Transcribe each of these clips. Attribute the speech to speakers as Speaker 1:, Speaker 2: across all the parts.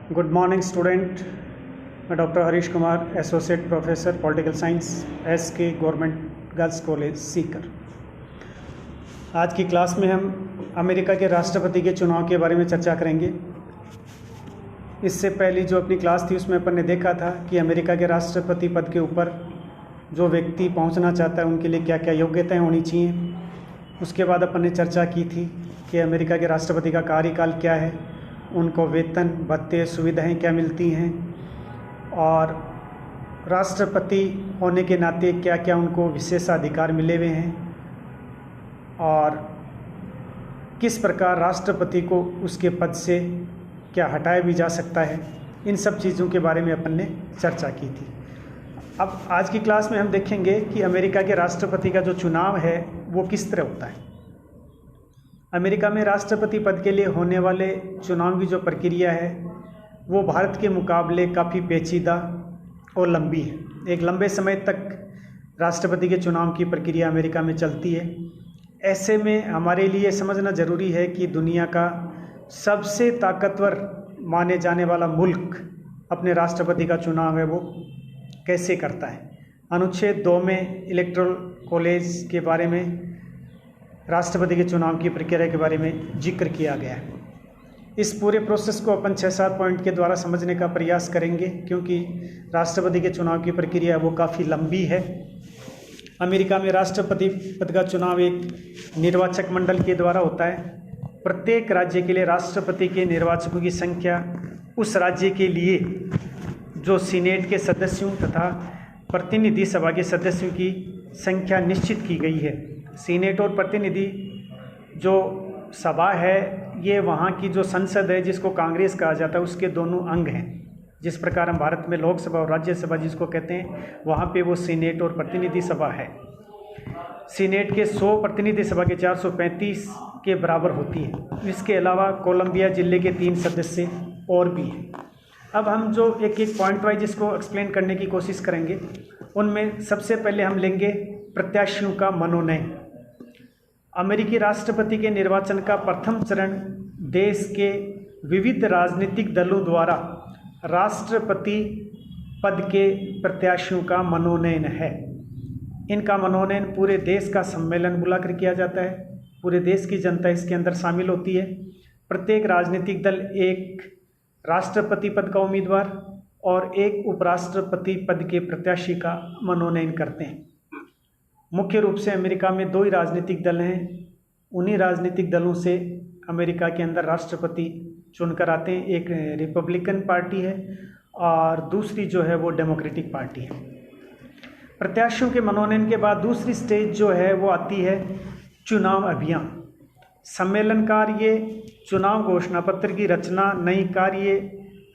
Speaker 1: Good morning student. मैं doctor Harish Kumar, associate professor political science, SK government girls college Sikar. आज की class में हम अमेरिका के राष्ट्रपति के चुनाव के बारे में चर्चा करेंगे। इससे पहली जो अपनी क्लास थी उसमें अपन ने देखा था कि अमेरिका के राष्ट्रपति पद के ऊपर जो व्यक्ति पहुंचना चाहता है उनके लिए क्या क्या योग्यताएं होनी चाहिए। उसके बाद अपन ने चर्चा की थी कि अमेरिका के राष्ट्रपति का कार्यकाल क्या है, उनको वेतन भत्ते सुविधाएं क्या मिलती हैं और राष्ट्रपति होने के नाते क्या क्या उनको विशेषाधिकार मिले हुए हैं और किस प्रकार राष्ट्रपति को उसके पद से क्या हटाया भी जा सकता है। इन सब चीज़ों के बारे में अपन ने चर्चा की थी। अब आज की क्लास में हम देखेंगे कि अमेरिका के राष्ट्रपति का जो चुनाव है वो किस तरह होता है। अमेरिका में राष्ट्रपति पद के लिए होने वाले चुनाव की जो प्रक्रिया है वो भारत के मुकाबले काफ़ी पेचीदा और लंबी है। एक लंबे समय तक राष्ट्रपति के चुनाव की प्रक्रिया अमेरिका में चलती है। ऐसे में हमारे लिए समझना ज़रूरी है कि दुनिया का सबसे ताकतवर माने जाने वाला मुल्क अपने राष्ट्रपति का चुनाव है वो कैसे करता है। अनुच्छेद 2 में इलेक्टोरल कॉलेज के बारे में राष्ट्रपति के चुनाव की प्रक्रिया के बारे में जिक्र किया गया है। इस पूरे प्रोसेस को अपन 6-7 पॉइंट के द्वारा समझने का प्रयास करेंगे क्योंकि राष्ट्रपति के चुनाव की प्रक्रिया वो काफ़ी लंबी है। अमेरिका में राष्ट्रपति पद का चुनाव एक निर्वाचक मंडल के द्वारा होता है। प्रत्येक राज्य के लिए राष्ट्रपति के निर्वाचकों की संख्या उस राज्य के लिए जो सीनेट के सदस्यों तथा प्रतिनिधि सभा के सदस्यों की संख्या निश्चित की गई है। सीनेट और प्रतिनिधि जो सभा है ये वहाँ की जो संसद है जिसको कांग्रेस कहा जाता है उसके दोनों अंग हैं। जिस प्रकार हम भारत में लोकसभा और राज्यसभा जिसको कहते हैं वहाँ पे वो सीनेट और प्रतिनिधि सभा है। सीनेट के 100 प्रतिनिधि सभा के 435 के बराबर होती है। इसके अलावा कोलंबिया जिले के 3 सदस्य और भी हैं। अब हम जो एक एक पॉइंट वाइज इसको एक्सप्लेन करने की कोशिश करेंगे। उनमें सबसे पहले हम लेंगे प्रत्याशियों का मनोनयन। अमेरिकी राष्ट्रपति के निर्वाचन का प्रथम चरण देश के विविध राजनीतिक दलों द्वारा राष्ट्रपति पद के प्रत्याशियों का मनोनयन है। इनका मनोनयन पूरे देश का सम्मेलन बुलाकर किया जाता है। पूरे देश की जनता इसके अंदर शामिल होती है। प्रत्येक राजनीतिक दल एक राष्ट्रपति पद का उम्मीदवार और एक उपराष्ट्रपति पद के प्रत्याशी का मनोनयन करते हैं। मुख्य रूप से अमेरिका में 2 ही राजनीतिक दल हैं। उन्हीं राजनीतिक दलों से अमेरिका के अंदर राष्ट्रपति चुनकर आते हैं। एक रिपब्लिकन पार्टी है और दूसरी जो है वो डेमोक्रेटिक पार्टी है। प्रत्याशियों के मनोनयन के बाद दूसरी स्टेज जो है वो आती है चुनाव अभियान। सम्मेलन कार्य, चुनाव घोषणा पत्र की रचना, नई कार्य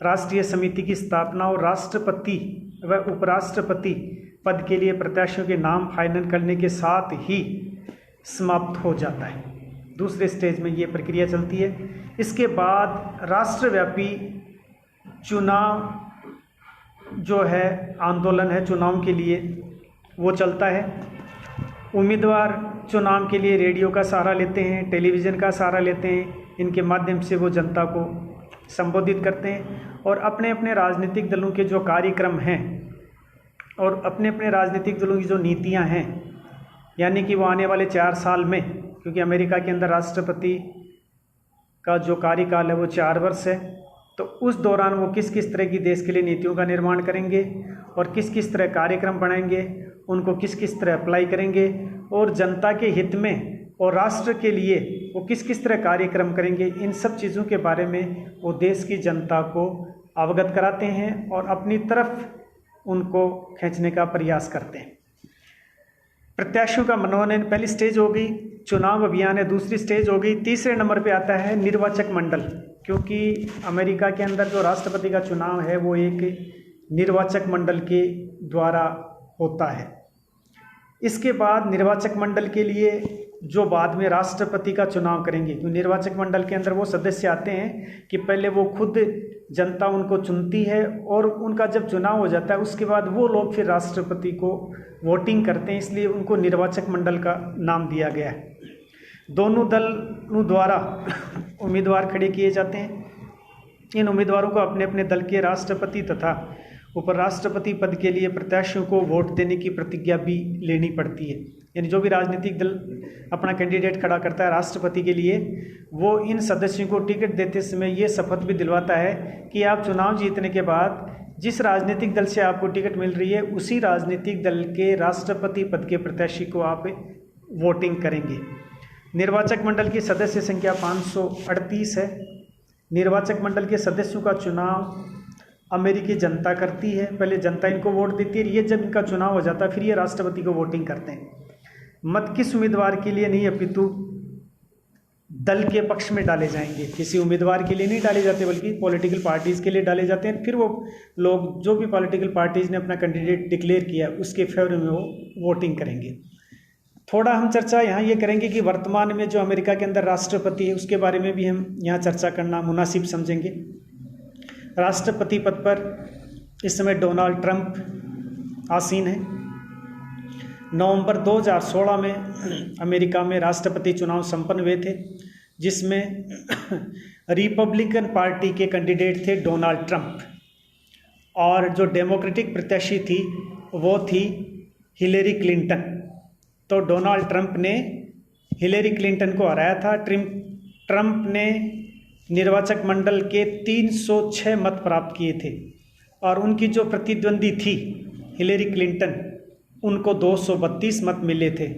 Speaker 1: राष्ट्रीय समिति की स्थापना और राष्ट्रपति व उपराष्ट्रपति पद के लिए प्रत्याशियों के नाम फाइनल करने के साथ ही समाप्त हो जाता है। दूसरे स्टेज में ये प्रक्रिया चलती है। इसके बाद राष्ट्रव्यापी चुनाव जो है आंदोलन है चुनाव के लिए वो चलता है। उम्मीदवार चुनाव के लिए रेडियो का सहारा लेते हैं, टेलीविज़न का सहारा लेते हैं। इनके माध्यम से वो जनता को संबोधित करते हैं और अपने अपने राजनीतिक दलों के जो कार्यक्रम हैं और अपने अपने राजनीतिक दलों की जो नीतियां हैं, यानी कि वो आने वाले 4 साल में, क्योंकि अमेरिका के अंदर राष्ट्रपति का जो कार्यकाल है वो 4 वर्ष है, तो उस दौरान वो किस किस तरह की देश के लिए नीतियों का निर्माण करेंगे और किस किस तरह कार्यक्रम बनाएंगे, उनको किस किस तरह अप्लाई करेंगे और जनता के हित में और राष्ट्र के लिए वो किस किस तरह कार्यक्रम करेंगे। इन सब चीज़ों के बारे में वो देश की जनता को अवगत कराते हैं और अपनी तरफ उनको खींचने का प्रयास करते हैं। प्रत्याशियों का मनोनयन पहली स्टेज हो गई, चुनाव अभियान है दूसरी स्टेज हो गई। तीसरे नंबर पे आता है निर्वाचक मंडल, क्योंकि अमेरिका के अंदर जो राष्ट्रपति का चुनाव है वो एक निर्वाचक मंडल के द्वारा होता है। इसके बाद निर्वाचक मंडल के लिए जो बाद में राष्ट्रपति का चुनाव करेंगे, क्योंकि निर्वाचक मंडल के अंदर वो सदस्य आते हैं कि पहले वो खुद जनता उनको चुनती है और उनका जब चुनाव हो जाता है उसके बाद वो लोग फिर राष्ट्रपति को वोटिंग करते हैं, इसलिए उनको निर्वाचक मंडल का नाम दिया गया है। दोनों दलों द्वारा उम्मीदवार खड़े किए जाते हैं। इन उम्मीदवारों को अपने अपने दल के राष्ट्रपति तथा उपराष्ट्रपति पद के लिए प्रत्याशियों को वोट देने की प्रतिज्ञा भी लेनी पड़ती है। यानी जो भी राजनीतिक दल अपना कैंडिडेट खड़ा करता है राष्ट्रपति के लिए, वो इन सदस्यों को टिकट देते समय ये शपथ भी दिलवाता है कि आप चुनाव जीतने के बाद जिस राजनीतिक दल से आपको टिकट मिल रही है उसी राजनीतिक दल के राष्ट्रपति पद के प्रत्याशी को आप वोटिंग करेंगे। निर्वाचक मंडल की सदस्य संख्या 538 है। निर्वाचक मंडल के सदस्यों का चुनाव अमेरिकी जनता करती है। पहले जनता इनको वोट देती है, ये जब इनका चुनाव हो जाता है फिर ये राष्ट्रपति को वोटिंग करते हैं। मत किस उम्मीदवार के लिए नहीं अपितु दल के पक्ष में डाले जाएंगे, किसी उम्मीदवार के लिए नहीं डाले जाते बल्कि पॉलिटिकल पार्टीज़ के लिए डाले जाते हैं। फिर वो लोग जो भी पॉलिटिकल पार्टीज़ ने अपना कैंडिडेट डिक्लेयर किया उसके फेवर में वो वोटिंग करेंगे। थोड़ा हम चर्चा यहाँ ये करेंगे कि वर्तमान में जो अमेरिका के अंदर राष्ट्रपति है उसके बारे में भी हम यहाँ चर्चा करना मुनासिब समझेंगे। राष्ट्रपति पद पर इस समय डोनाल्ड ट्रंप आसीन है। नवंबर 2016 में अमेरिका में राष्ट्रपति चुनाव संपन्न हुए थे, जिसमें रिपब्लिकन पार्टी के कैंडिडेट थे डोनाल्ड ट्रंप, और जो डेमोक्रेटिक प्रत्याशी थी वो थी हिलेरी क्लिंटन। तो डोनाल्ड ट्रंप ने हिलेरी क्लिंटन को हराया था। ट्रंप ने निर्वाचक मंडल के 306 मत प्राप्त किए थे और उनकी जो प्रतिद्वंदी थी हिलेरी क्लिंटन, उनको 232 मत मिले थे।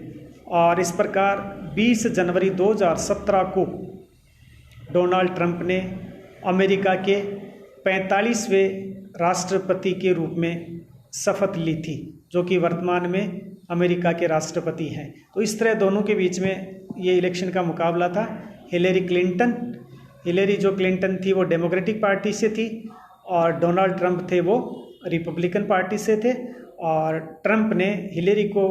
Speaker 1: और इस प्रकार 20 जनवरी 2017 को डोनाल्ड ट्रंप ने अमेरिका के 45वें राष्ट्रपति के रूप में शपथ ली थी, जो कि वर्तमान में अमेरिका के राष्ट्रपति हैं। तो इस तरह दोनों के बीच में ये इलेक्शन का मुकाबला था। हिलेरी जो क्लिंटन थी वो डेमोक्रेटिक पार्टी से थी और डोनाल्ड ट्रंप थे वो रिपब्लिकन पार्टी से थे, और ट्रंप ने हिलेरी को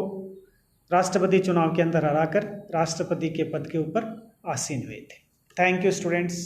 Speaker 1: राष्ट्रपति चुनाव के अंदर हराकर राष्ट्रपति के पद के ऊपर आसीन हुए थे। Thank you students.